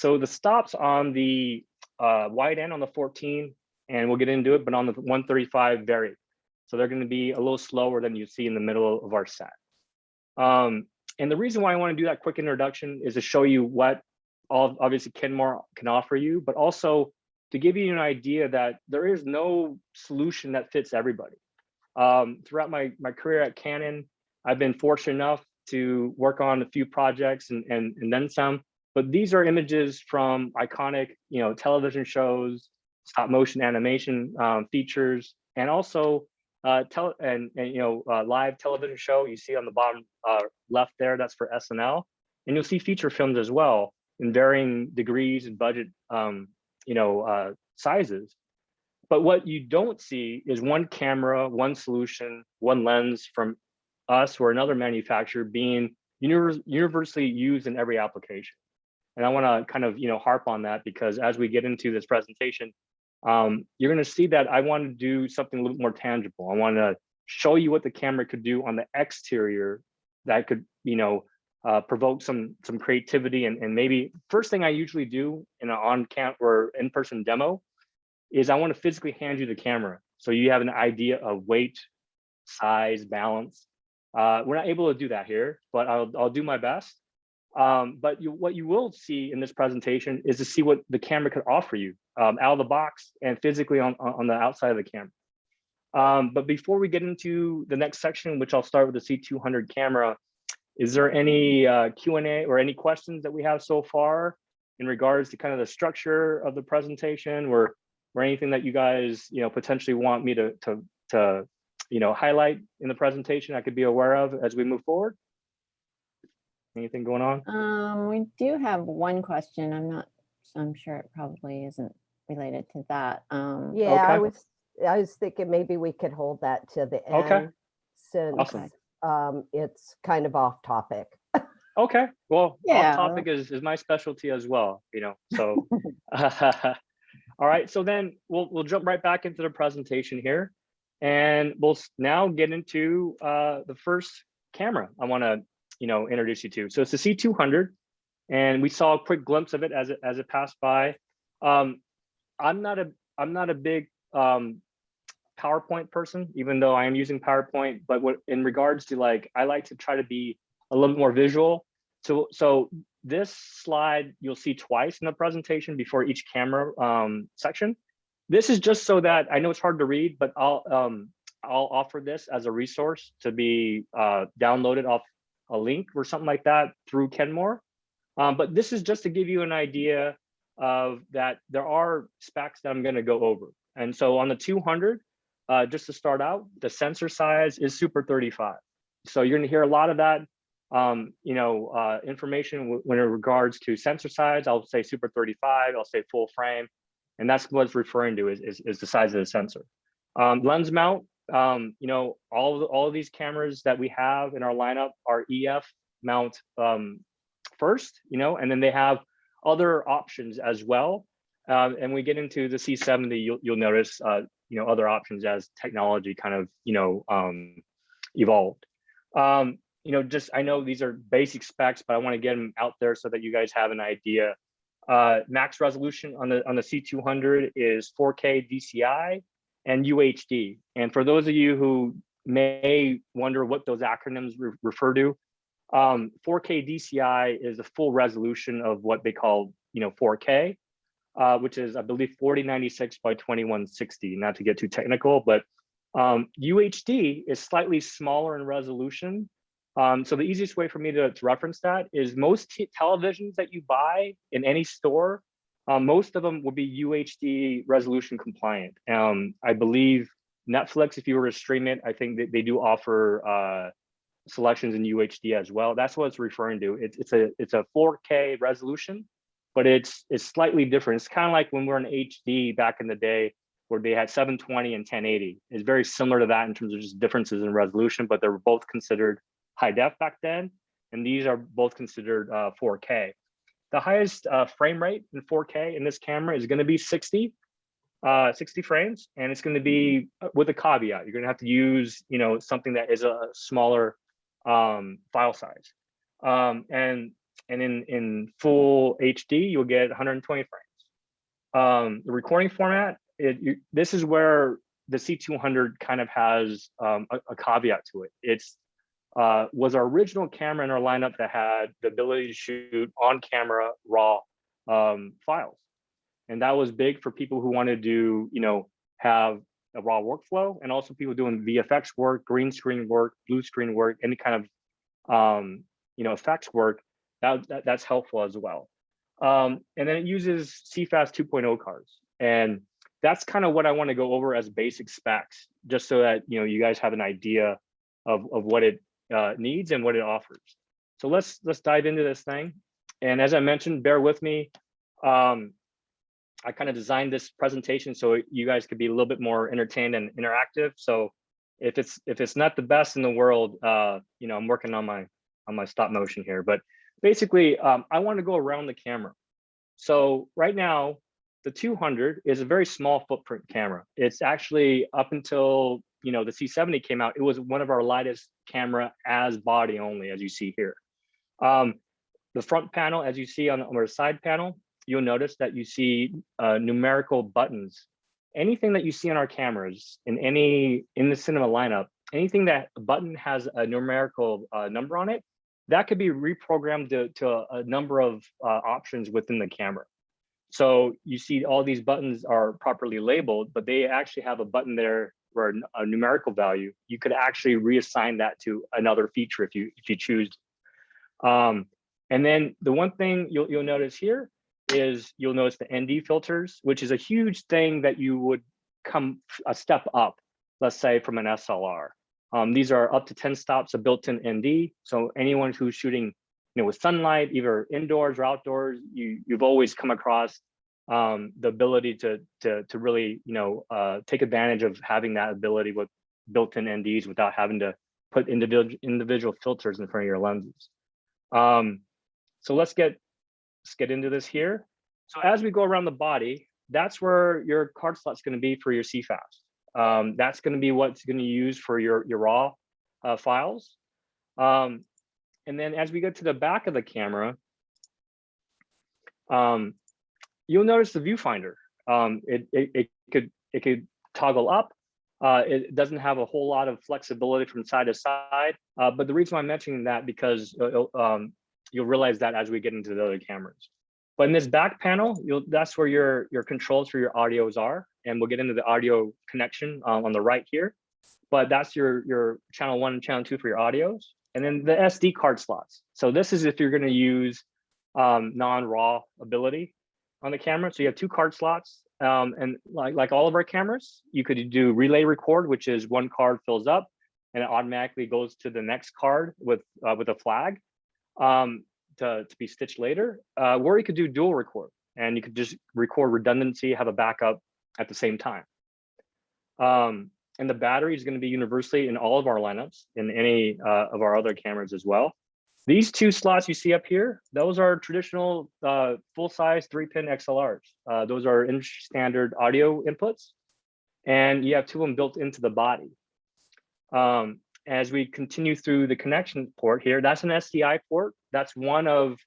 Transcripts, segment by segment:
So the stops on the wide end on the 14, and we'll get into it, but on the 135 vary. So they're going to be a little slower than you see in the middle of our set. And the reason why I want to do that quick introduction is to show you what obviously Kenmore can offer you, but also to give you an idea that there is no solution that fits everybody. Throughout my career at Canon, I've been fortunate enough to work on a few projects and then some, but these are images from iconic, television shows, stop motion animation features, and also live television show. You see on the bottom left there, that's for SNL, and you'll see feature films as well in varying degrees and budget, sizes. But what you don't see is one camera, one solution, one lens from us or another manufacturer being universally used in every application. And I want to kind of harp on that, because as we get into this presentation, you're going to see that I want to do something a little more tangible. I want to show you what the camera could do on the exterior that could provoke some creativity. And maybe first thing I usually do in an on-cam or in-person demo is I want to physically hand you the camera, so you have an idea of weight, size, balance. We're not able to do that here, but I'll do my best. But what you will see in this presentation is to see what the camera could offer you out of the box and physically on the outside of the camera. But before we get into the next section, which I'll start with the C200 camera, is there any Q&A or any questions that we have so far in regards to kind of the structure of the presentation, or anything that you guys potentially want me to highlight in the presentation I could be aware of as we move forward? Anything going on? We do have one question. I'm sure it probably isn't related to that. Yeah, okay. I was thinking maybe we could hold that to the end. Okay. Since awesome. It's kind of off topic. Okay. Well, yeah. Off topic is my specialty as well, so. All right, so then we'll jump right back into the presentation here, and we'll now get into the first camera I want to introduce you to. So it's the C200, and we saw a quick glimpse of it as it passed by. I'm not a big PowerPoint person, even though I am using PowerPoint, but in regards to I like to try to be a little bit more visual. So this slide you'll see twice in the presentation before each camera section. This is just so that I know it's hard to read, but I'll offer this as a resource to be downloaded off a link or something like that through Kenmore. But this is just to give you an idea of that there are specs that I'm going to go over. And so on the 200, just to start out, the sensor size is Super 35. So you're going to hear a lot of that information when it regards to sensor size. I'll say Super 35, I'll say full frame, and that's what it's referring to is the size of the sensor. Lens mount, all of these cameras that we have in our lineup are EF mount first, and then they have other options as well. And we get into the C70, you'll notice other options as technology kind of evolved. I know these are basic specs, but I want to get them out there so that you guys have an idea. Max resolution on the C200 is 4K DCI and UHD. And for those of you who may wonder what those acronyms refer to, 4K DCI is the full resolution of what they call 4K, which is I believe 4096 by 2160. Not to get too technical, but UHD is slightly smaller in resolution. So the easiest way for me to reference that is most televisions that you buy in any store, most of them will be UHD resolution compliant. I believe Netflix, if you were to stream it, I think they do offer selections in UHD as well. That's what it's referring to. It's a 4K resolution, but it's slightly different. It's kind of like when we're in HD back in the day, where they had 720 and 1080. It's very similar to that in terms of just differences in resolution, but they were both considered high def back then, and these are both considered 4K. The highest frame rate in 4K in this camera is going to be 60 frames, and it's going to be with a caveat. You're going to have to use something that is a smaller file size. And and in full HD, you'll get 120 frames. The recording format, this is where the C200 kind of has a caveat to it. It's was our original camera in our lineup that had the ability to shoot on camera raw files. And that was big for people who wanted to, have a raw workflow, and also people doing VFX work, green screen work, blue screen work, any kind of, effects work. That's helpful as well. And then it uses CFast 2.0 cards. And that's kind of what I want to go over as basic specs, just so that, you guys have an idea of what it needs and what it offers. So let's dive into this thing. And as I mentioned, bear with me. I kind of designed this presentation so you guys could be a little bit more entertained and interactive. So if it's not the best in the world, I'm working on my stop motion here. But basically, I want to go around the camera. So right now, the 200 is a very small footprint camera. It's actually up until the C70 came out, it was one of our lightest camera as body only, as you see here. The front panel, as you see on our side panel, you'll notice that you see numerical buttons. Anything that you see on our cameras in the cinema lineup, anything that a button has a numerical number on it, that could be reprogrammed to a number of options within the camera. So you see all these buttons are properly labeled, but they actually have a button there or a numerical value. You could actually reassign that to another feature if you choose. And then the one thing you'll notice here is you'll notice the ND filters, which is a huge thing that you would come a step up, let's say from an SLR. These are up to 10 stops of built-in ND. So anyone who's shooting with sunlight, either indoors or outdoors, you've always come across the ability to really take advantage of having that ability with built-in NDs without having to put individual filters in front of your lenses. So let's get into this here. So as we go around the body, that's where your card slot's going to be for your CFast. That's going to be what's going to use for your raw files. And then as we go to the back of the camera, you'll notice the viewfinder. It could toggle up. It doesn't have a whole lot of flexibility from side to side. But the reason why I'm mentioning that because you'll realize that as we get into the other cameras. But in this back panel, that's where your controls for your audios are, and we'll get into the audio connection on the right here. But that's your channel 1 and channel 2 for your audios. And then the SD card slots. So this is if you're going to use non-RAW ability on the camera. So you have 2 card slots. And like all of our cameras, you could do relay record, which is one card fills up and it automatically goes to the next card with a flag to be stitched later. Or you could do dual record, and you could just record redundancy, have a backup at the same time. And the battery is going to be universally in all of our lineups, in any of our other cameras as well. These 2 slots you see up here, those are traditional full-size 3-pin XLRs. Those are industry standard audio inputs, and you have 2 of them built into the body. As we continue through the connection port here, that's an SDI port. That's one of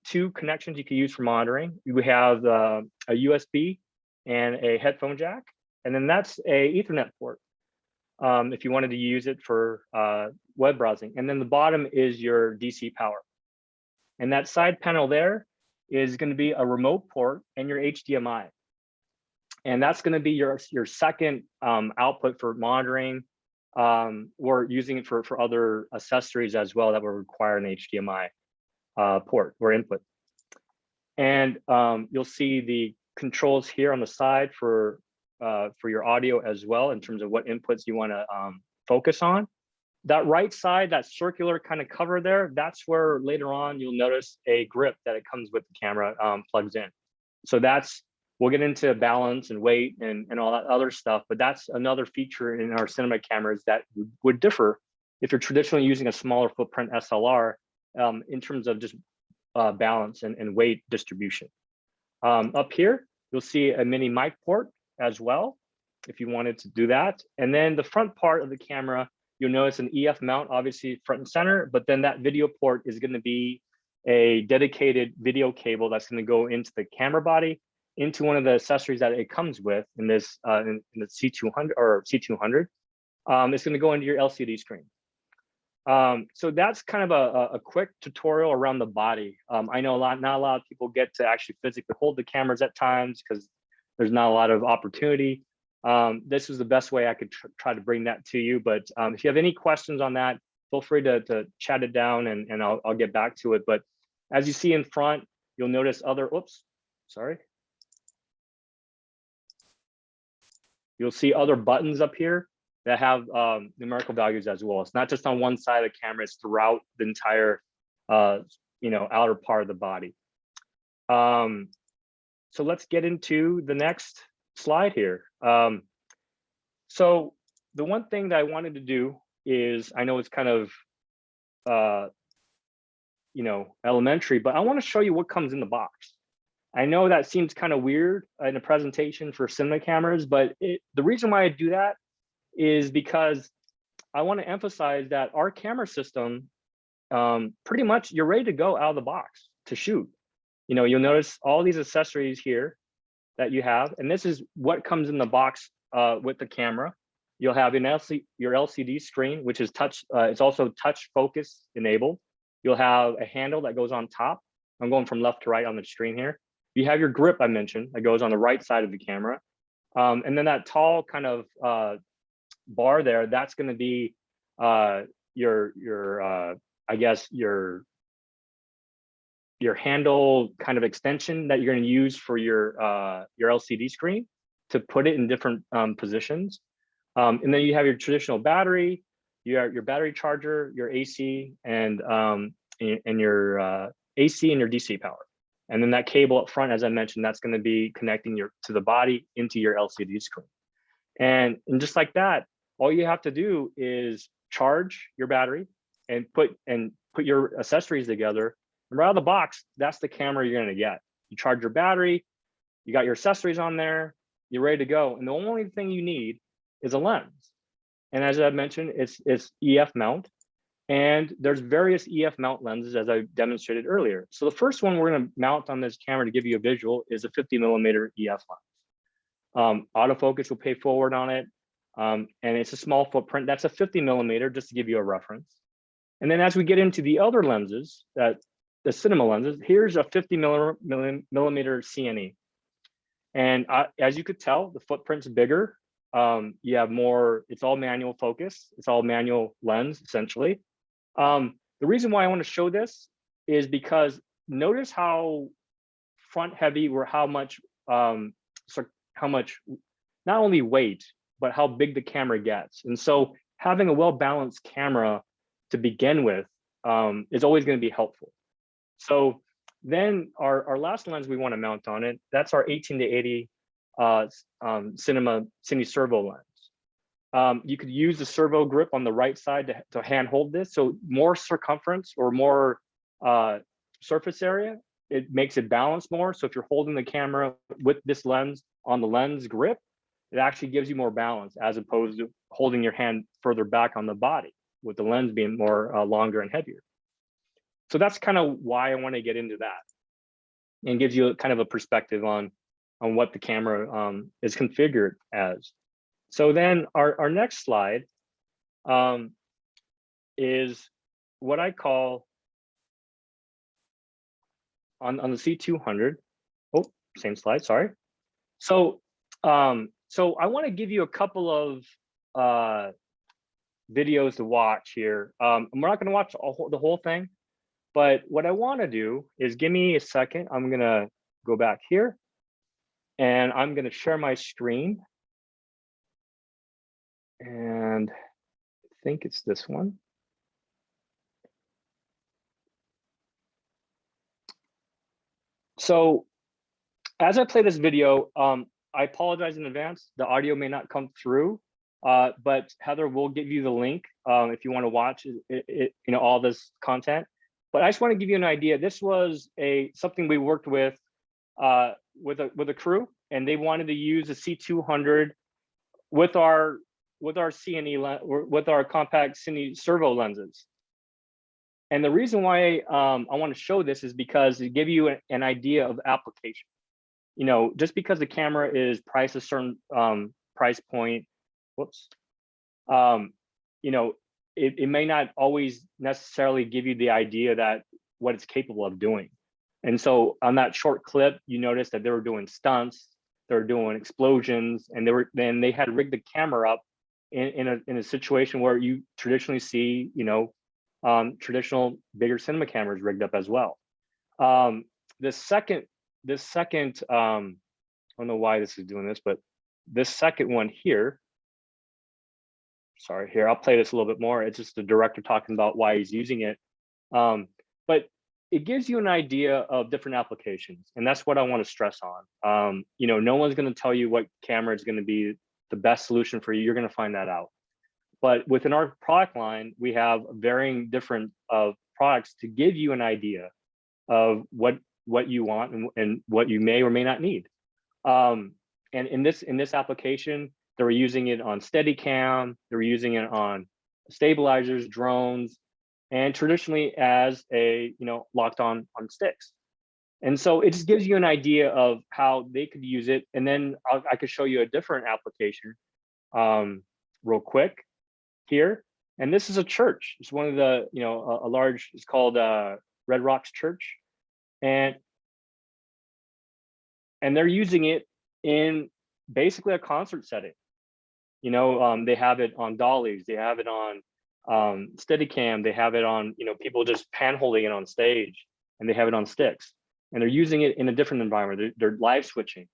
2 connections you can use for monitoring. We have a USB and a headphone jack, and then that's a Ethernet port. If you wanted to use it for web browsing. And then the bottom is your DC power. And that side panel there is going to be a remote port and your HDMI. And that's going to be your second output for monitoring or using it for other accessories as well that will require an HDMI port or input. And you'll see the controls here on the side for your audio as well, in terms of what inputs you want to focus on. That right side, that circular kind of cover there, that's where later on you'll notice a grip that it comes with the camera plugs in. So we'll get into balance and weight and all that other stuff, but that's another feature in our cinema cameras that would differ if you're traditionally using a smaller footprint SLR in terms of just balance and weight distribution. Up here, you'll see a mini mic port as well, if you wanted to do that. And then the front part of the camera, you'll notice an EF mount, obviously front and center, but then that video port is going to be a dedicated video cable that's going to go into the camera body, into one of the accessories that it comes with in this in the C200 or C200. It's going to go into your LCD screen. So that's kind of a quick tutorial around the body. I know not a lot of people get to actually physically hold the cameras at times because there's not a lot of opportunity. This is the best way I could try to bring that to you. But if you have any questions on that, feel free to chat it down and I'll get back to it. But as you see in front, you'll notice other, oops, sorry. You'll see other buttons up here that have numerical values as well. It's not just on one side of the camera, it's throughout the entire outer part of the body. So let's get into the next slide here. So the one thing that I wanted to do is, I know it's kind of elementary, but I want to show you what comes in the box. I know that seems kind of weird in a presentation for cinema cameras, but the reason why I do that is because I want to emphasize that our camera system, pretty much you're ready to go out of the box to shoot. You'll notice all these accessories here that you have, and this is what comes in the box with the camera. You'll have your LCD screen, which is touch. It's also touch focus enabled. You'll have a handle that goes on top. I'm going from left to right on the screen here. You have your grip I mentioned that goes on the right side of the camera. And then that tall kind of bar there, that's going to be I guess your handle kind of extension that you're going to use for your LCD screen to put it in different positions. And then you have your traditional battery, your battery charger, your AC, and your AC and your DC power. And then that cable up front, as I mentioned, that's going to be connecting to the body into your LCD screen. And just like that, all you have to do is charge your battery and put your accessories together. And right out of the box, that's the camera you're going to get. You charge your battery, you got your accessories on there, you're ready to go. And the only thing you need is a lens. And as I mentioned, it's EF mount. And there's various EF mount lenses, as I demonstrated earlier. So the first one we're going to mount on this camera to give you a visual is a 50mm EF lens. Autofocus will pay forward on it. And it's a small footprint. That's a 50mm, just to give you a reference. And then as we get into the other lenses, the cinema lenses, here's a 50mm Cne. And as you could tell, the footprint's bigger. You have more, it's all manual focus. It's all manual lens, essentially. The reason why I want to show this is because notice how front heavy or how much not only weight, but how big the camera gets. And so having a well-balanced camera to begin with is always going to be helpful. So then our last lens we want to mount on it, that's our 18-80 Cine Servo lens. You could use the Servo grip on the right side to hand hold this. So more circumference or more surface area, it makes it balance more. So if you're holding the camera with this lens on the lens grip, it actually gives you more balance as opposed to holding your hand further back on the body with the lens being more longer and heavier. So that's kind of why I want to get into that and gives you kind of a perspective on what the camera is configured as. So then our next slide is what I call on the C200. Oh, same slide, sorry. So I want to give you a couple of videos to watch here. We're not going to watch the whole thing, but what I want to do is give me a second. I'm going to go back here and I'm going to share my screen. And I think it's this one. So as I play this video, I apologize in advance. The audio may not come through, but Heather will give you the link if you want to watch all this content. But I just want to give you an idea. This was something we worked with a crew, and they wanted to use the C200 with our Cine with our compact Cine Servo lenses. And the reason why I want to show this is because it give you an idea of application. You know, just because the camera is priced a certain price point, whoops, you know, it may not always necessarily give you the idea that what it's capable of doing. And so on that short clip, you notice that they were doing stunts, they were doing explosions, and they had rigged the camera up in a situation where you traditionally see, you know, traditional bigger cinema cameras rigged up as well. This second, I don't know why this is doing this, but this second one here, sorry, here, I'll play this a little bit more. It's just the director talking about why he's using it. But it gives you an idea of different applications. And that's what I want to stress on. You know, no one's going to tell you what camera is going to be the best solution for you. You're going to find that out. But within our product line, we have varying different products to give you an idea of what you want and what you may or may not need. And in this application, they were using it on Steadicam, they were using it on stabilizers, drones, and traditionally as a, you know, locked on sticks. And so it just gives you an idea of how they could use it. And then I could show you a different application real quick here. And this is a church. It's one of the, you know, a large, it's called Red Rocks Church. And they're using it in basically a concert setting. You know, they have it on dollies, they have it on Steadicam, they have it on, you know, people just pan-holding it on stage, and they have it on sticks. And they're using it in a different environment. They're live switching.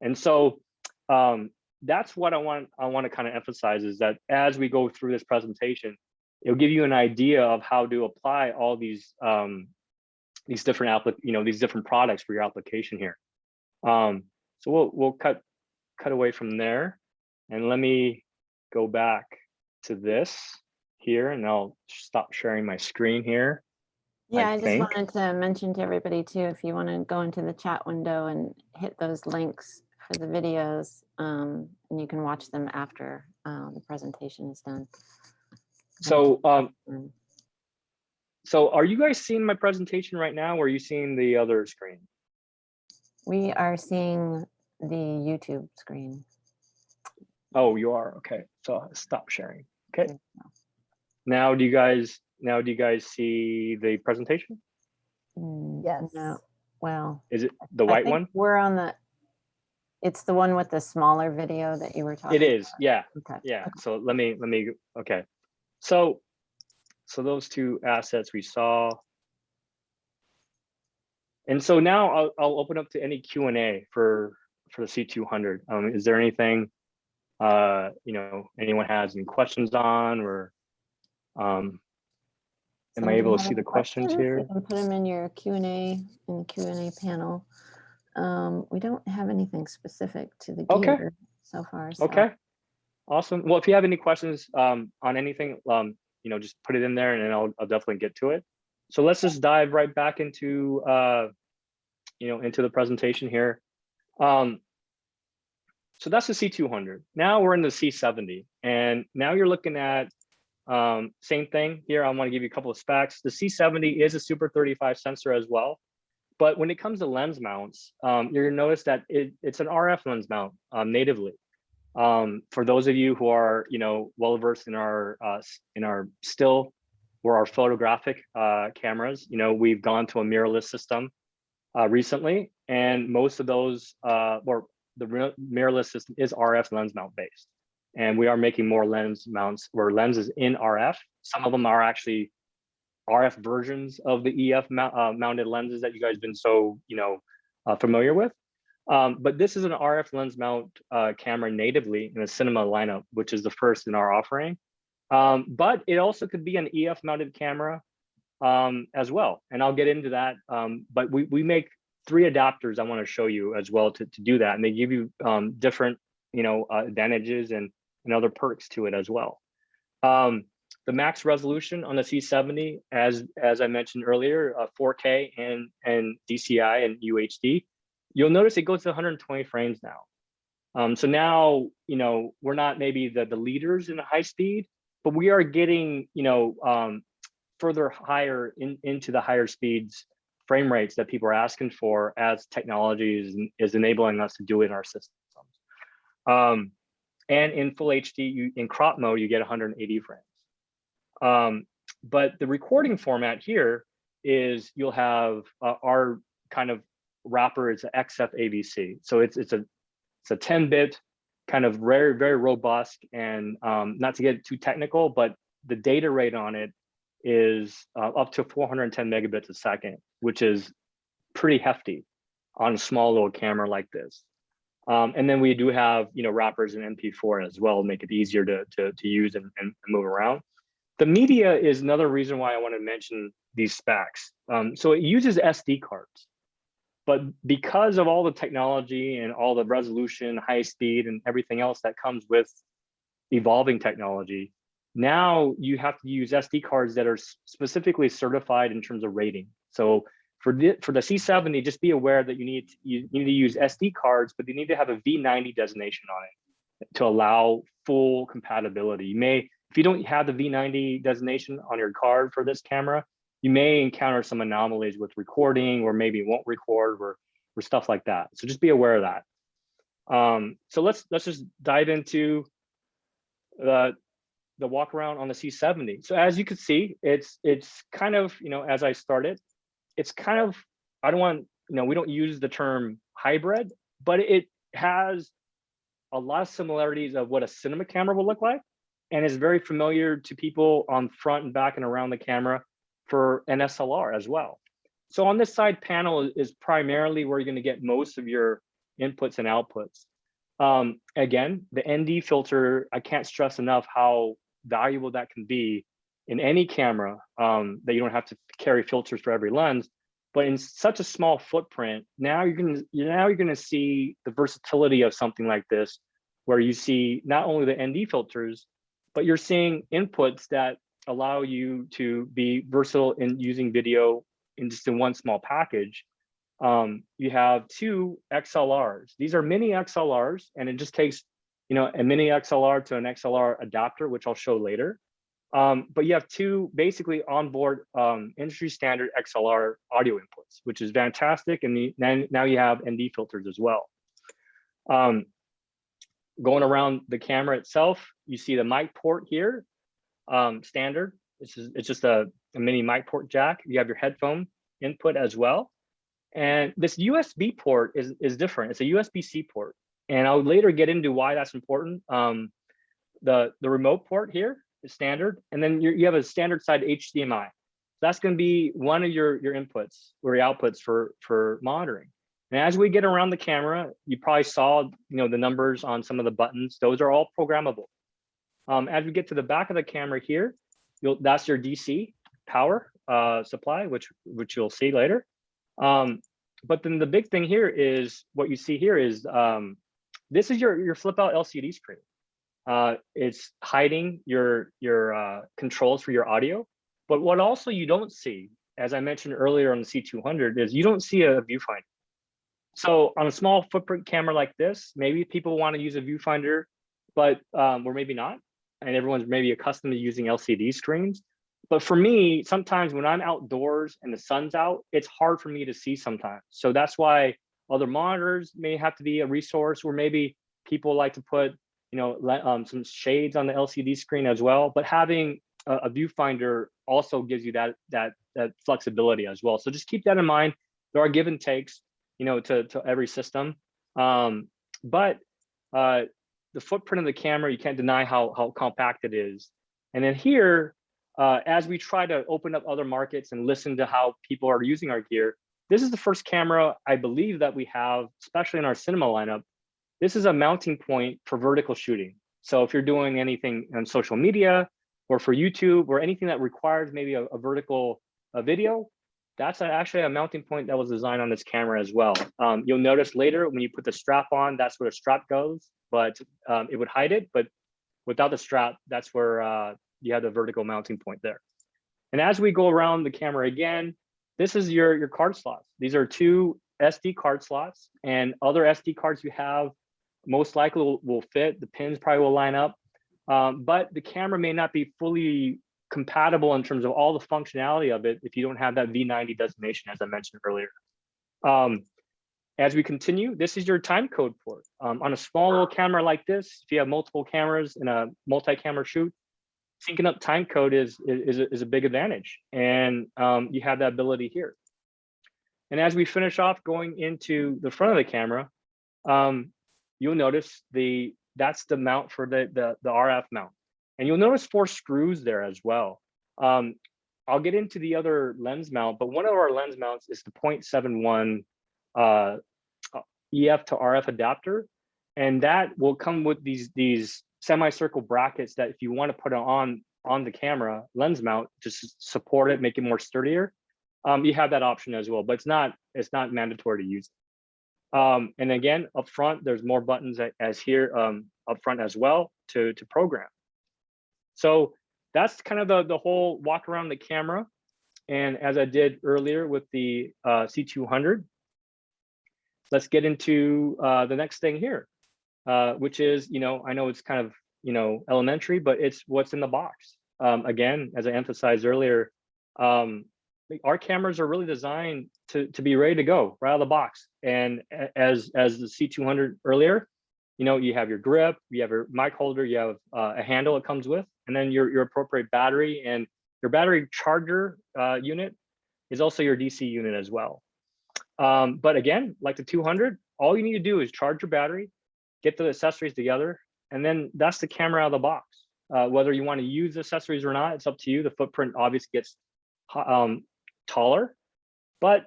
And so that's what I want to kind of emphasize, is that as we go through this presentation, it'll give you an idea of how to apply all these different these different products for your application here. So we'll cut away from there, and let me go back to this here, and I'll stop sharing my screen here. Yeah, I just wanted to mention to everybody too, if you want to go into the chat window and hit those links for the videos, and you can watch them after the presentation is done. So, so are you guys seeing my presentation right now, or are you seeing the other screen? We are seeing the YouTube screen. Oh, you are? Okay, so I'll stop sharing. Okay. Now do you guys see the presentation? Yes. No. Well, is it the white one? We're on it's the one with the smaller video that you were talking about. It is, yeah. Okay. Yeah. So let me okay. So those two assets we saw. And so now I'll open up to any Q&A for the C200. Is there anything you know, anyone has any questions on, or am I able to see the questions here? You can put them in your Q&A in the Q&A panel. We don't have anything specific to the gear so far. So. Okay, awesome. Well, if you have any questions on anything, you know, just put it in there, and then I'll definitely get to it. So let's just dive right back into you know, into the presentation here. So that's the C200. Now we're in the C70, and now you're looking at same thing here. I want to give you a couple of specs. The C70 is a Super 35 sensor as well, but when it comes to lens mounts, you're gonna notice that it's an RF lens mount natively. For those of you who are, you know, well versed in our still or our photographic cameras, you know, we've gone to a mirrorless system recently, and most of those or the mirrorless system is RF lens mount based. And we are making more lens mounts or lenses in RF. Some of them are actually RF versions of the EF mounted lenses that you guys have been so, you know, familiar with. But this is an RF lens mount camera natively in the cinema lineup, which is the first in our offering. But it also could be an EF mounted camera as well. And I'll get into that. But we make 3 adapters I want to show you as well to do that. And they give you different, you know, advantages and other perks to it as well. The max resolution on the C70, as I mentioned earlier, 4K and DCI and UHD, you'll notice it goes to 120 frames now. So now, you know, we're not maybe the leaders in high speed, but we are getting, you know, further higher into the higher speeds frame rates that people are asking for as technology is enabling us to do it in our systems. And in full HD, in crop mode, you get 180 frames. But the recording format here is you'll have our kind of wrapper is an XF AVC. So it's a 10-bit kind of very, very robust, and not to get too technical, but the data rate on it is up to 410 megabits a second, which is pretty hefty on a small little camera like this. And then we do have, wrappers in MP4 as well, make it easier to use and move around. The media is another reason why I want to mention these specs. So it uses SD cards, but because of all the technology and all the resolution, high speed, and everything else that comes with evolving technology, now you have to use SD cards that are specifically certified in terms of rating. So for the C70, just be aware that you need to use SD cards, but you need to have a V90 designation on it to allow full compatibility. You may, if you don't have the V90 designation on your card for this camera, you may encounter some anomalies with recording, or maybe it won't record, or stuff like that. So just be aware of that. So let's just dive into the walk around on the C70. So as you can see, it's kind of, as I started, it's kind of, I don't want, we don't use the term hybrid, but it has a lot of similarities of what a cinema camera will look like, and is very familiar to people on front and back and around the camera for an SLR as well. So on this side panel is primarily where you're going to get most of your inputs and outputs. Again, the ND filter, I can't stress enough how valuable that can be in any camera, that you don't have to carry filters for every lens. But in such a small footprint, now you're going to see the versatility of something like this, where you see not only the ND filters, but you're seeing inputs that allow you to be versatile in using video in just in one small package. You have two XLRs. These are mini XLRs, and it just takes, a mini XLR to an XLR adapter, which I'll show later. But you have two basically onboard industry standard XLR audio inputs, which is fantastic. And then now you have ND filters as well. Going around the camera itself, you see the mic port here, standard. It's just a mini mic port jack. You have your headphone input as well. And this USB port is different. It's a USB-C port. And I'll later get into why that's important. The remote port here is standard. And then you have a standard side HDMI. That's going to be one of your inputs or your outputs for monitoring. And as we get around the camera, you probably saw the numbers on some of the buttons. Those are all programmable. As we get to the back of the camera here, that's your DC power supply, which you'll see later. But then the big thing here is what you see here is this is your flip out LCD screen. It's hiding your controls for your audio. But what also you don't see, as I mentioned earlier on the C200, is you don't see a viewfinder. So on a small footprint camera like this, maybe people want to use a viewfinder, but or maybe not. And everyone's maybe accustomed to using LCD screens. But for me, sometimes when I'm outdoors and the sun's out, it's hard for me to see sometimes. So that's why other monitors may have to be a resource, or maybe people like to put, some shades on the LCD screen as well. But having a viewfinder also gives you that flexibility as well. So just keep that in mind. There are give and takes, to every system. But the footprint of the camera, you can't deny how compact it is. And then here, as we try to open up other markets and listen to how people are using our gear, this is the first camera I believe that we have, especially in our cinema lineup. This is a mounting point for vertical shooting. So if you're doing anything on social media or for YouTube or anything that requires maybe a vertical video, that's actually a mounting point that was designed on this camera as well. You'll notice later when you put the strap on, that's where the strap goes, but it would hide it. But without the strap, that's where you have the vertical mounting point there. And as we go around the camera again, this is your card slots. These are two SD card slots, and other SD cards you have most likely will fit. The pins probably will line up, but the camera may not be fully compatible in terms of all the functionality of it if you don't have that V90 designation, as I mentioned earlier. As we continue, this is your time code port. On a small little camera like this, if you have multiple cameras in a multi-camera shoot, syncing up time code is a big advantage. And you have that ability here. And as we finish off going into the front of the camera, you'll notice that's the mount for the RF mount. And you'll notice 4 screws there as well. I'll get into the other lens mount, but one of our lens mounts is the 0.71 EF to RF adapter. And that will come with these semicircle brackets that if you want to put it on the camera lens mount, just support it, make it more sturdier. You have that option as well, but it's not mandatory to use. And again, up front, there's more buttons as here up front as well to program. So that's kind of the whole walk around the camera. And as I did earlier with the C200, let's get into the next thing here, which is, I know it's kind of, elementary, but it's what's in the box. Again, as I emphasized earlier, our cameras are really designed to be ready to go right out of the box. And as the C200 earlier, you have your grip, you have your mic holder, you have a handle it comes with, and then your appropriate battery, and your battery charger unit is also your DC unit as well. But again, like the 200, all you need to do is charge your battery, get the accessories together, and then that's the camera out of the box. Whether you want to use accessories or not, it's up to you. The footprint obviously gets taller, but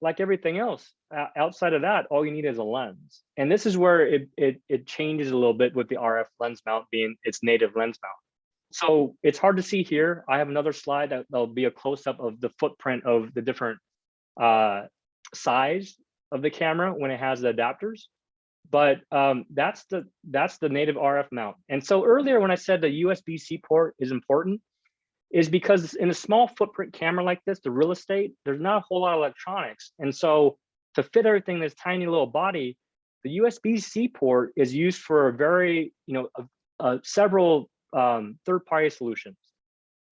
like everything else, outside of that, all you need is a lens. And this is where it changes a little bit with the RF lens mount being its native lens mount. So it's hard to see here. I have another slide that'll be a close-up of the footprint of the different size of the camera when it has the adapters. But that's the native RF mount. And so earlier when I said the USB-C port is important, is because in a small footprint camera like this, the real estate, there's not a whole lot of electronics. And so to fit everything in this tiny little body, the USB-C port is used for a very, several third-party solutions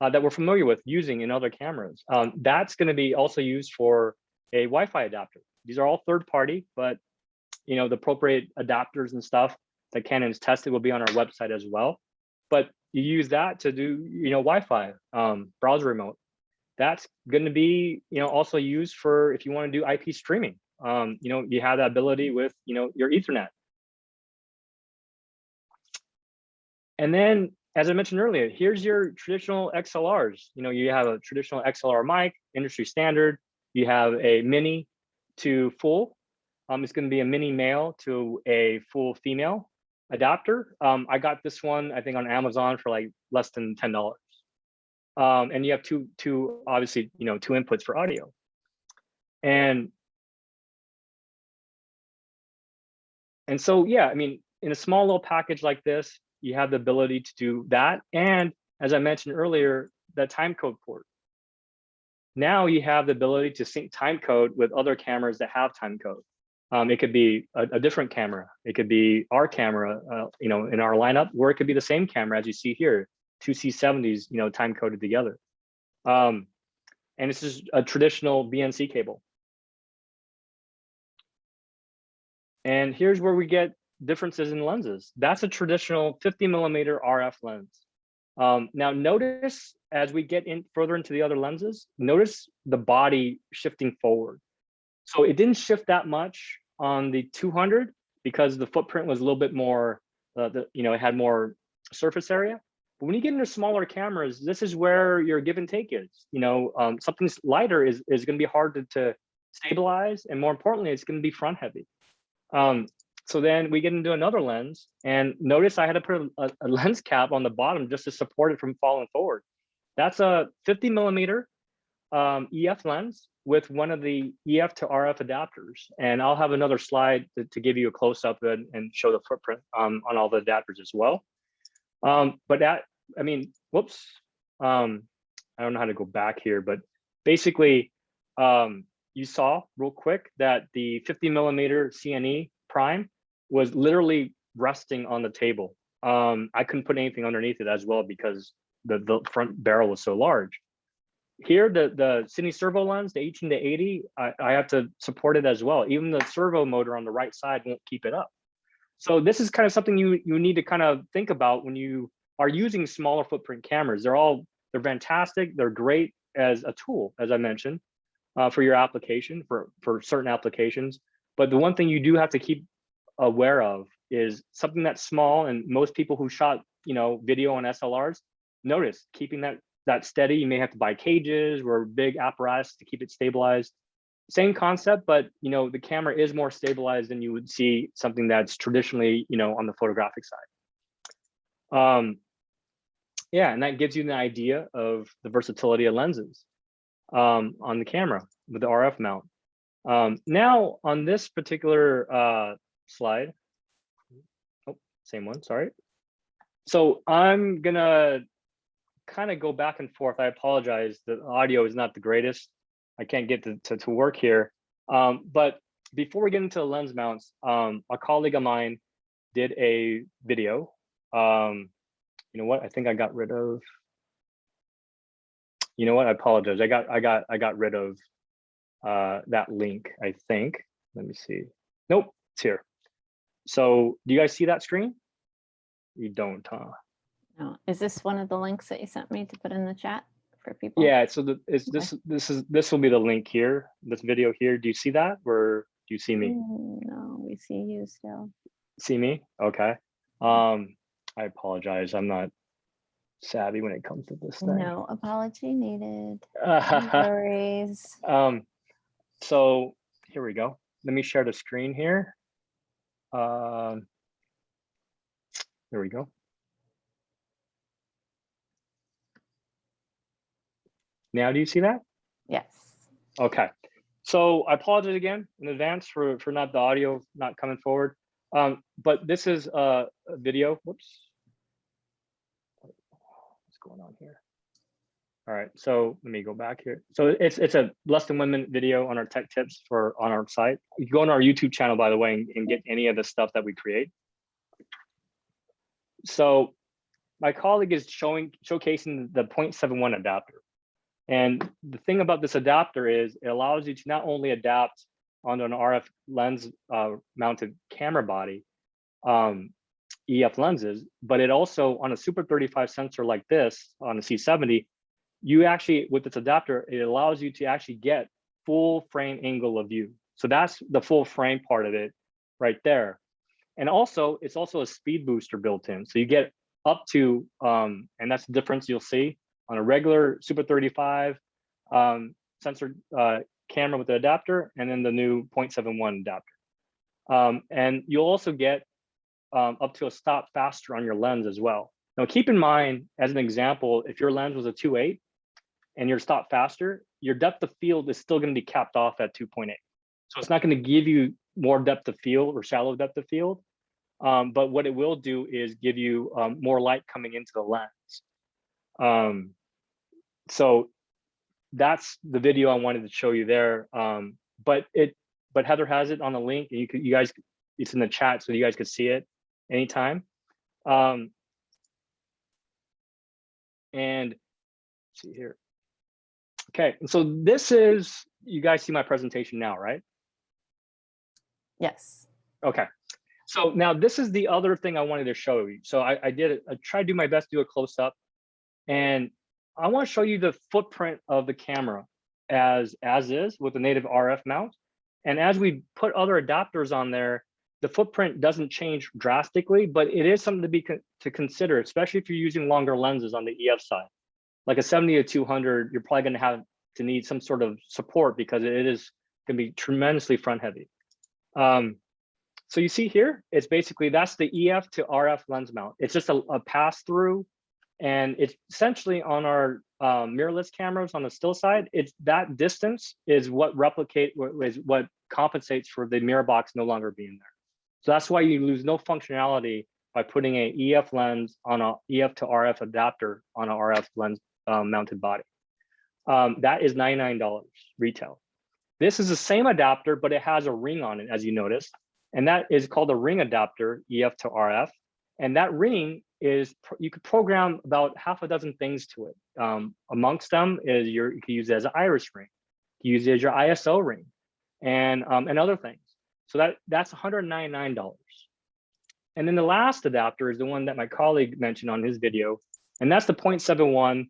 that we're familiar with using in other cameras. That's going to be also used for a Wi-Fi adapter. These are all third-party, but the appropriate adapters and stuff that Canon's tested will be on our website as well. But you use that to do, Wi-Fi, browser remote. That's going to be, also used for if you want to do IP streaming. You have that ability with, your Ethernet. And then, as I mentioned earlier, here's your traditional XLRs. You have a traditional XLR mic, industry standard. You have a mini to full. It's going to be a mini male to a full female adapter. I got this one, I think, on Amazon for like less than $10. And you have two obviously, two inputs for audio. And so, yeah, I mean, in a small little package like this, you have the ability to do that. And as I mentioned earlier, the time code port. Now you have the ability to sync time code with other cameras that have time code. It could be a different camera. It could be our camera, in our lineup, or it could be the same camera as you see here, two C70s, time coded together. And this is a traditional BNC cable. And here's where we get differences in lenses. That's a traditional 50mm RF lens. Now notice as we get in further into the other lenses, notice the body shifting forward. So it didn't shift that much on the 200 because the footprint was a little bit more, it had more surface area. But when you get into smaller cameras, this is where your give and take is. Something lighter is going to be hard to stabilize, and more importantly, it's going to be front heavy. So then we get into another lens, and notice I had to put a lens cap on the bottom just to support it from falling forward. That's a 50mm EF lens with one of the EF to RF adapters. And I'll have another slide to give you a close-up and show the footprint on all the adapters as well. But that, I mean, whoops. I don't know how to go back here, but basically, you saw real quick that the 50mm Cine prime was literally resting on the table. I couldn't put anything underneath it as well because the front barrel is so large. Here, the Cine Servo lens, the 18 to 80, I have to support it as well. Even the servo motor on the right side won't keep it up. So this is kind of something you need to kind of think about when you are using smaller footprint cameras. They're fantastic. They're great as a tool, as I mentioned, for your application, for certain applications. But the one thing you do have to keep aware of is something that's small, and most people who shot, video on SLRs notice keeping that steady. You may have to buy cages or big apparatus to keep it stabilized. Same concept, but the camera is more stabilized than you would see something that's traditionally, on the photographic side. Yeah, and that gives you an idea of the versatility of lenses on the camera with the RF mount. Now on this particular slide, oh, same one, sorry. So I'm gonna kind of go back and forth. I apologize, the audio is not the greatest. I can't get to work here. But before we get into the lens mounts, a colleague of mine did a video. You know what? I think I got rid of. You know what? I apologize. I got rid of that link, I think. Let me see. Nope, it's here. So do you guys see that screen? You don't, huh? No. Is this one of the links that you sent me to put in the chat for people? Yeah, so this will be the link here, this video here. Do you see that, or do you see me? No, we see you still. See me? Okay. I apologize. I'm not savvy when it comes to this thing. No apology needed. No worries. So here we go. Let me share the screen here. There we go. Now, do you see that? Yes. Okay. So I apologize again in advance for not the audio not coming forward. But this is a video. Whoops. What's going on here? All right. So let me go back here. So it's a less than 1 minute video on our tech tips on our site. You can go on our YouTube channel, by the way, and get any of the stuff that we create. So my colleague is showcasing the 0.71 adapter. And the thing about this adapter is it allows you to not only adapt onto an RF lens mounted camera body, EF lenses, but it also on a Super 35 sensor like this on a C70, you actually, with this adapter, it allows you to actually get full frame angle of view. So that's the full frame part of it right there. And also, it's also a speed booster built in. So you get up to, and that's the difference you'll see on a regular Super 35 sensor camera with the adapter, and then the new 0.71 adapter. And you'll also get up to a stop faster on your lens as well. Now, keep in mind, as an example, if your lens was a 2.8 and your stop faster, your depth of field is still going to be capped off at 2.8. So it's not going to give you more depth of field or shallow depth of field. But what it will do is give you more light coming into the lens. So that's the video I wanted to show you there. But Heather has it on the link, and you guys, it's in the chat, so you guys could see it anytime. And let's see here. Okay, so this is, you guys see my presentation now, right? Yes. Okay. So now this is the other thing I wanted to show you. So I tried to do my best to do a close up, and I want to show you the footprint of the camera as is with the native RF mount. And as we put other adapters on there, the footprint doesn't change drastically, but it is something to consider, especially if you're using longer lenses on the EF side. Like a 70 to 200, you're probably going to need some sort of support because it is going to be tremendously front heavy. So you see here, it's basically, that's the EF to RF lens mount. It's just a pass through, and it's essentially on our mirrorless cameras on the still side. It's that distance is what compensates for the mirror box no longer being there. So that's why you lose no functionality by putting an EF lens on a EF to RF adapter on an RF lens mounted body. That is $99 retail. This is the same adapter, but it has a ring on it, as you noticed. And that is called a ring adapter, EF to RF. And that ring is, you could program about half a dozen things to it. Amongst them is you can use it as an iris ring, you use it as your ISO ring, and other things. So that's $199. And then the last adapter is the one that my colleague mentioned on his video, and that's the 0.71.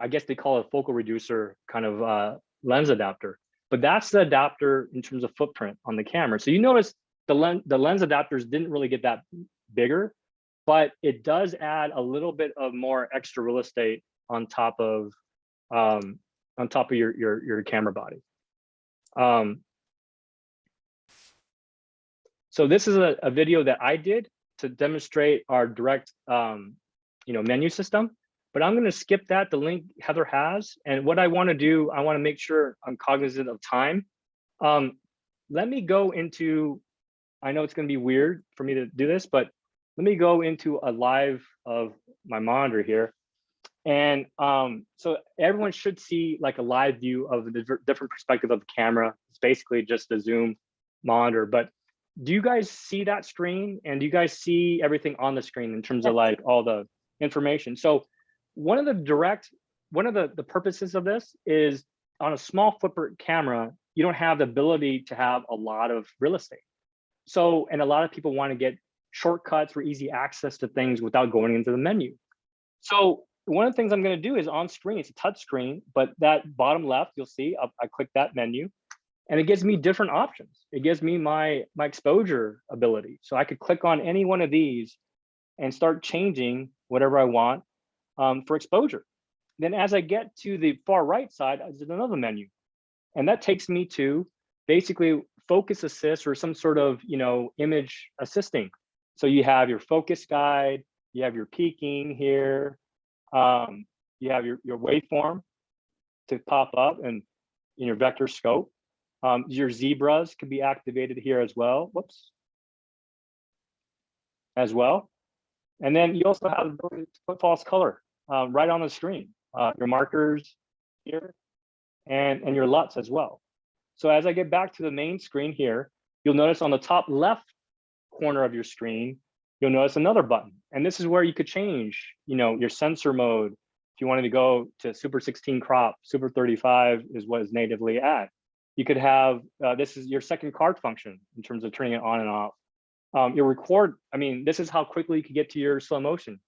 I guess they call it a focal reducer kind of lens adapter, but that's the adapter in terms of footprint on the camera. So you notice the lens adapters didn't really get that bigger, but it does add a little bit of more extra real estate on top of your camera body. So this is a video that I did to demonstrate our direct menu system, but I'm going to skip that. The link Heather has, and what I want to do, I want to make sure I'm cognizant of time. Let me go into, I know it's going to be weird for me to do this, but let me go into a live of my monitor here. And so everyone should see like a live view of the different perspective of the camera. It's basically just a zoom monitor, but do you guys see that screen? And do you guys see everything on the screen in terms of like all the information? So one of the purposes of this is on a small footprint camera, you don't have the ability to have a lot of real estate. So, and a lot of people want to get shortcuts or easy access to things without going into the menu. So one of the things I'm going to do is on screen, it's a touch screen, but that bottom left, you'll see, I click that menu and it gives me different options. It gives me my exposure ability. So I could click on any one of these and start changing whatever I want for exposure. Then as I get to the far right side, there's another menu. And that takes me to basically focus assist or some sort of, image assisting. So you have your focus guide, you have your peaking here, you have your waveform to pop up and in your vector scope. Your zebras can be activated here as well. Whoops. As well. And then you also have the ability to put false color right on the screen. Your markers here and your LUTs as well. So as I get back to the main screen here, you'll notice on the top left corner of your screen, you'll notice another button. And this is where you could change, your sensor mode. If you wanted to go to Super 16 crop, Super 35 is what is natively at. You could have, this is your second card function in terms of turning it on and off. Your record, this is how quickly you could get to your slow motion.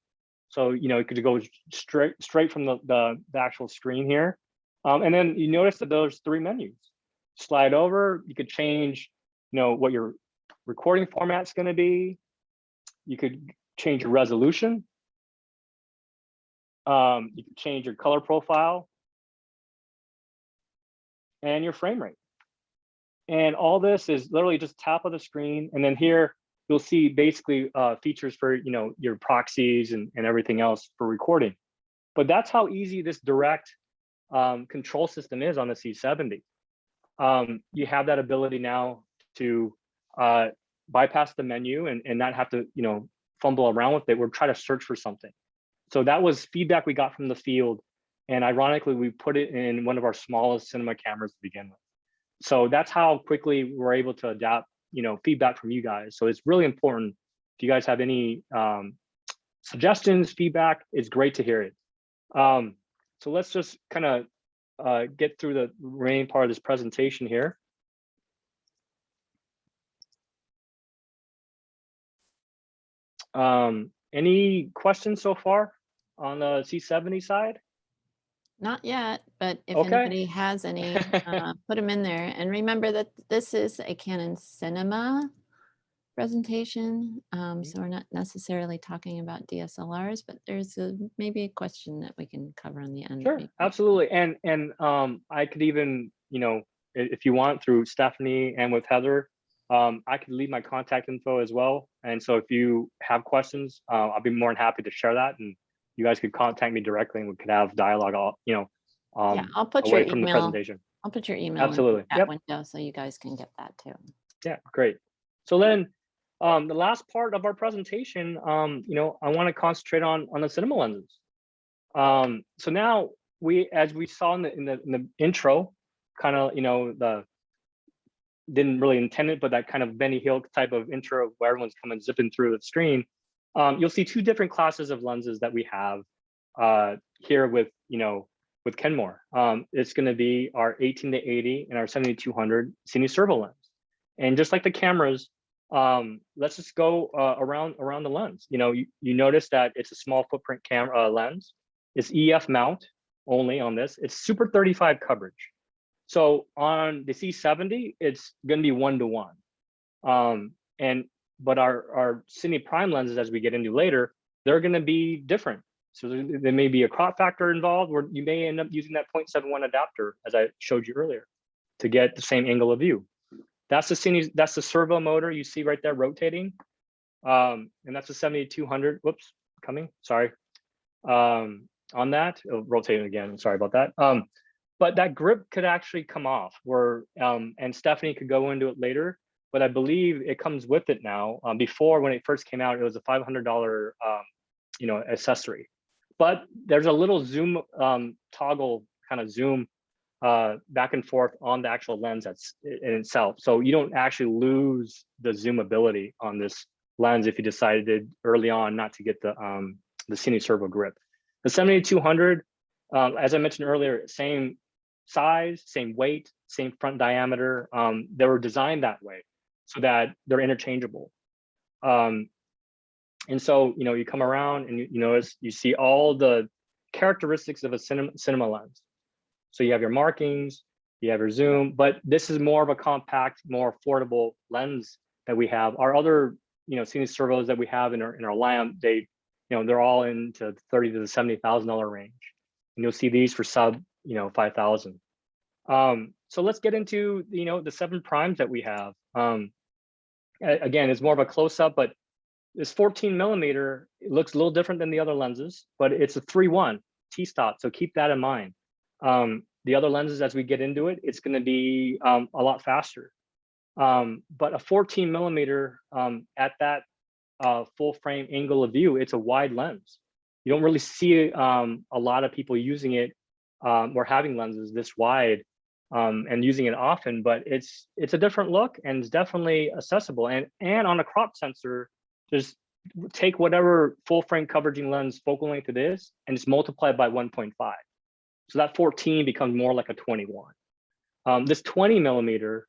So, you could go straight from the actual screen here. And then you notice that those three menus. Slide over, you could change, what your recording format's going to be. You could change your resolution. You could change your color profile and your frame rate. And all this is literally just tap of the screen. And then here you'll see basically features for, your proxies and everything else for recording. But that's how easy this direct control system is on the C70. You have that ability now to bypass the menu and not have to, fumble around with it. We're trying to search for something. So that was feedback we got from the field. And ironically, we put it in one of our smallest cinema cameras to begin with. So that's how quickly we're able to adapt, feedback from you guys. So it's really important. If you guys have any suggestions, feedback, it's great to hear it. So let's just kind of get through the remaining part of this presentation here. Any questions so far on the C70 side? Not yet, but if Okay. anybody has any, put them in there. And remember that this is a Canon Cinema presentation. So we're not necessarily talking about DSLRs, but there's maybe a question that we can cover on the end. Sure, absolutely. And I could even, if you want, through Stephanie and with Heather, I could leave my contact info as well. And so if you have questions, I'll be more than happy to share that. And you guys could contact me directly and we could have dialogue, yeah, I'll put away your from email. the presentation. I'll put your email Absolutely. in that Yep. window so you guys can get that too. Yeah, great. So then the last part of our presentation, I want to concentrate on the cinema lenses. So now as we saw in the intro, kind of, didn't really intend it, but that kind of Benny Hill type of intro where everyone's coming zipping through the screen. You'll see two different classes of lenses that we have here with, with Kenmore. It's going to be our 18-80 and our 70-200 Cine Servo lens. And just like the cameras, let's just go around the lens. You notice that it's a small footprint camera lens. It's EF mount only on this. It's Super 35 coverage. So on the C70, it's going to be 1:1. But our Cine Prime lenses, as we get into later, they're going to be different. So there may be a crop factor involved, or you may end up using that 0.71 adapter, as I showed you earlier, to get the same angle of view. That's the servo motor you see right there rotating, and that's the 70-200. Whoops, coming. Sorry. On that, rotating again. Sorry about that. But that grip could actually come off, and Stephanie could go into it later. But I believe it comes with it now. Before, when it first came out, it was a $500 accessory. But there's a little zoom toggle kind of zoom back and forth on the actual lens that's in itself. So you don't actually lose the zoomability on this lens if you decided early on not to get the Cine Servo grip. The 70-200, as I mentioned earlier, same size, same weight, same front diameter. They were designed that way so that they're interchangeable. And so, you come around and you notice, you see all the characteristics of a cinema lens. So you have your markings, you have your zoom, but this is more of a compact, more affordable lens that we have. Our other, Cine Servos that we have in our lineup, they're all into the $30,000 to the $70,000 range. And you'll see these for sub, $5,000. So let's get into, the 7 primes that we have. Again, it's more of a close-up, but this 14mm, it looks a little different than the other lenses, but it's a 3:1 T-stop, so keep that in mind. The other lenses, as we get into it, it's going to be a lot faster. But a 14mm at that full frame angle of view, it's a wide lens. You don't really see a lot of people using it or having lenses this wide and using it often, but it's a different look and it's definitely accessible. And on a crop sensor, just take whatever full frame coveraging lens focal length it is and just multiply it by 1.5. So that 14 becomes more like a 21. This 20mm,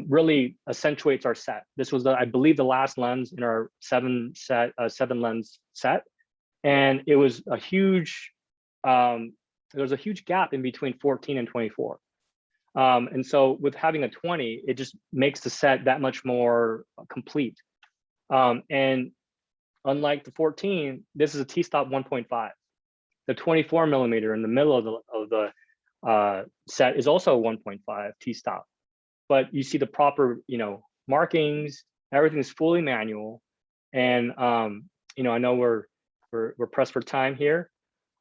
really accentuates our set. This was, I believe, the last lens in our 7 lens set, and it was a huge. There was a huge gap in between 14 and 24. And so with having a 20, it just makes the set that much more complete. And unlike the 14, this is a T-stop 1.5. The 24mm in the middle of the set is also a 1.5 T-stop. But you see the proper, markings, everything's fully manual. And, I know we're pressed for time here,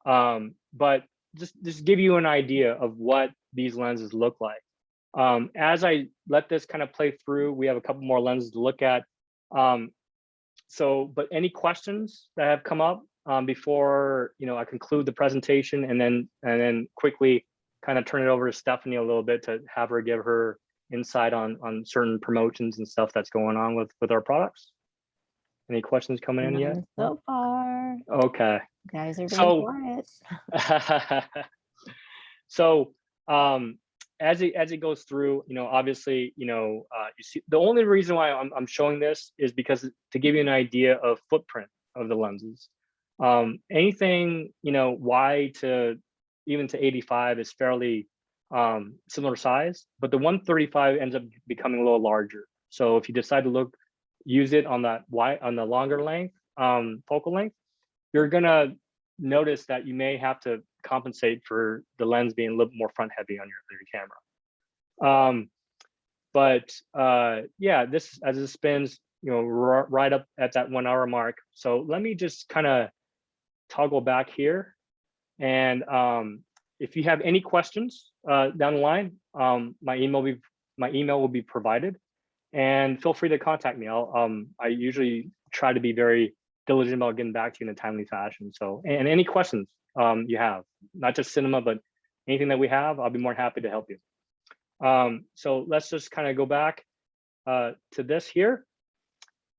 but just give you an idea of what these lenses look like. As I let this kind of play through, we have a couple more lenses to look at. But any questions that have come up before I conclude the presentation, and then quickly kind of turn it over to Stephanie a little bit to have her give her insight on certain promotions and stuff that's going on with our products. Any questions coming in yet? So far. Okay. You guys are being quiet. So as it goes through, obviously, you see the only reason why I'm showing this is because to give you an idea of footprint of the lenses. Anything, wide to even to 85 is fairly similar size, but the 135 ends up becoming a little larger. So if you decide to use it on the longer length, focal length, you're gonna notice that you may have to compensate for the lens being a little more front heavy on your camera. Yeah, this as it spins, right up at that 1 hour mark. So let me just kind of toggle back here, and if you have any questions down the line, my email will be provided, and feel free to contact me. I usually try to be very diligent about getting back to you in a timely fashion. So, and any questions you have, not just cinema, but anything that we have, I'll be more than happy to help you. So let's just kind of go back to this here.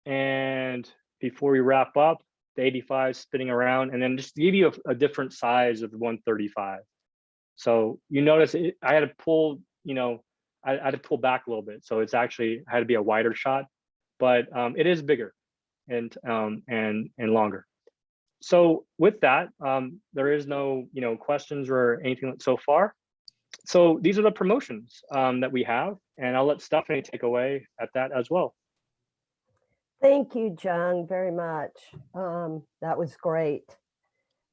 And before we wrap up, the 85 spinning around, and then just give you a different size of the 135. So you notice I had to pull, I had to pull back a little bit. So it's actually had to be a wider shot, but it is bigger and longer. So with that, there is no questions or anything so far. So these are the promotions that we have, and I'll let Stephanie take away at that as well. Thank you, Jung, very much. That was great.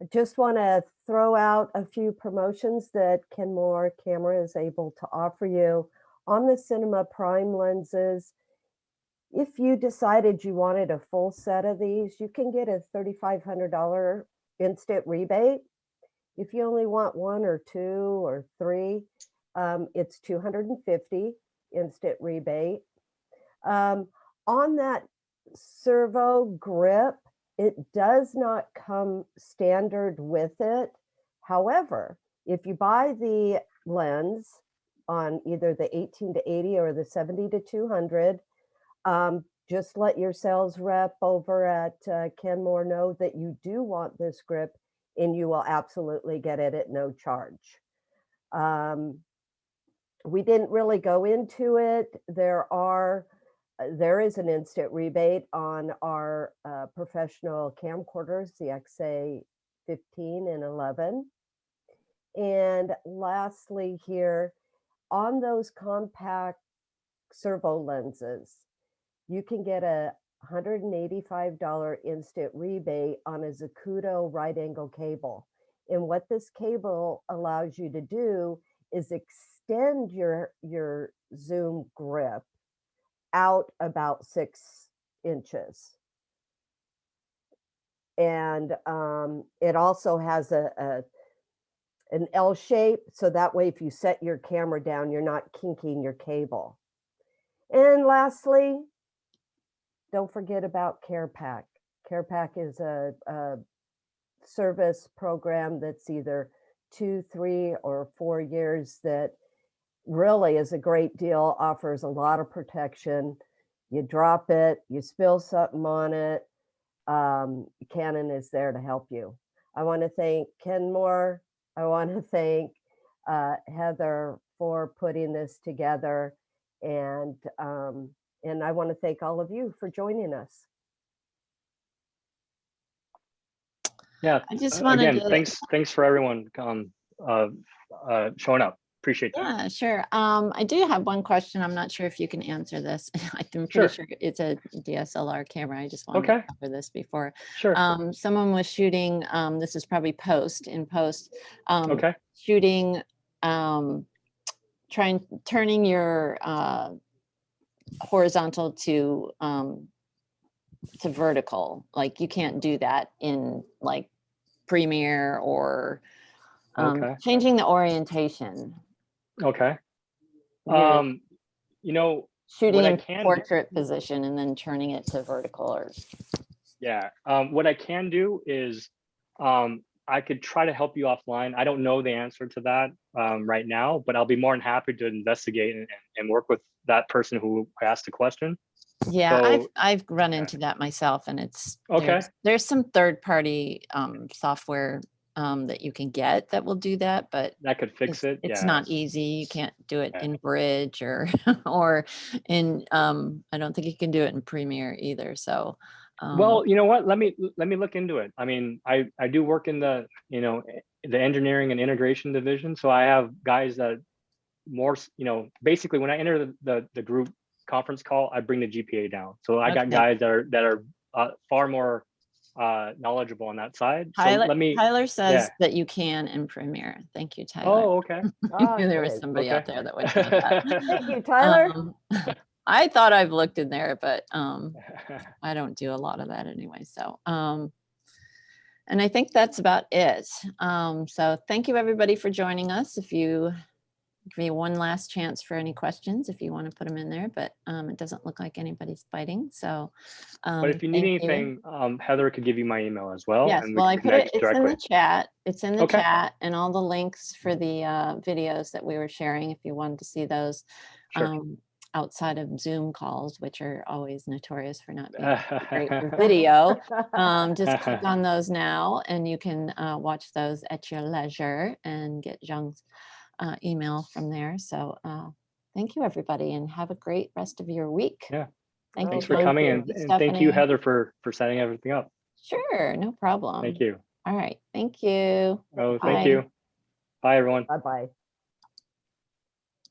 I just want to throw out a few promotions that Kenmore Camera is able to offer you on the Cinema Prime lenses. If you decided you wanted a full set of these, you can get a $3,500 instant rebate. If you only want 1 or 2 or 3, it's $250 instant rebate. On that Servo grip, it does not come standard with it. However, if you buy the lens on either the 18-80 or the 70-200, just let your sales rep over at Kenmore know that you do want this grip, and you will absolutely get it at no charge. We didn't really go into it. There is an instant rebate on our professional camcorders, the XA15 and 11. And lastly here, on those compact servo lenses, you can get a $185 instant rebate on a Zacuto right angle cable. And what this cable allows you to do is extend your zoom grip out about 6 inches. And it also has an L shape, so that way if you set your camera down, you're not kinking your cable. And lastly, don't forget about CarePack. CarePack is a service program that's either 2, 3, or 4 years that really is a great deal, offers a lot of protection. You drop it, you spill something on it, Canon is there to help you. I want to thank Kenmore. I want to thank Heather for putting this together, and I want to thank all of you for joining us. Yeah, I just wanted again, thanks for everyone showing up. Appreciate that. Yeah, sure. I do have one question. I'm not sure if you can answer this. I'm pretty sure it's a DSLR camera. I just wanted to cover this before. Sure. Someone was shooting, this is probably in post, shooting, turning your horizontal to vertical. Like you can't do that in like Premiere or changing the orientation. Okay. Shooting in portrait position and then turning it to vertical, or what I can do is I could try to help you offline. I don't know the answer to that right now, but I'll be more than happy to investigate and work with that person who asked the question. Yeah, so, I've run into that myself, and it's there's some third-party software that you can get that will do that, but that could fix it. It's not easy. You can't do it in Bridge or in I don't think you can do it in Premiere either. So well, you know what, let me look into it. I mean, I do work in the the engineering and integration division, so I have guys that more basically when I enter the group conference call, I bring the GPA down. So I got guys that are far more knowledgeable on that side. Tyler says that you can in Premiere. Thank you, Tyler. Oh, okay. I knew there was somebody out there that would know that. Thank you, Tyler. I thought I've looked in there, but I don't do a lot of that anyway. So and I think that's about it. So thank you everybody for joining us. If you give you one last chance for any questions if you want to put them in there, but it doesn't look like anybody's biting. So, But if you need thank you. anything, Heather could give you my email as well. Yes, And we well, can I put it, connect it's in directly. the chat. It's in the Okay. chat and all the links for the videos that we were sharing if you wanted to see those Sure. outside of Zoom calls, which are always notorious for not being great for video. Just click on those now and you can watch those at your leisure and get Jung's email from there. So thank you, everybody, and have a great rest of your week. Yeah. Thank Thanks you. for Thank coming you. and thank you, Heather, for setting everything up. Sure, no problem. Thank you. All right, thank you. Oh, Bye. thank you. Bye, everyone. Bye-bye.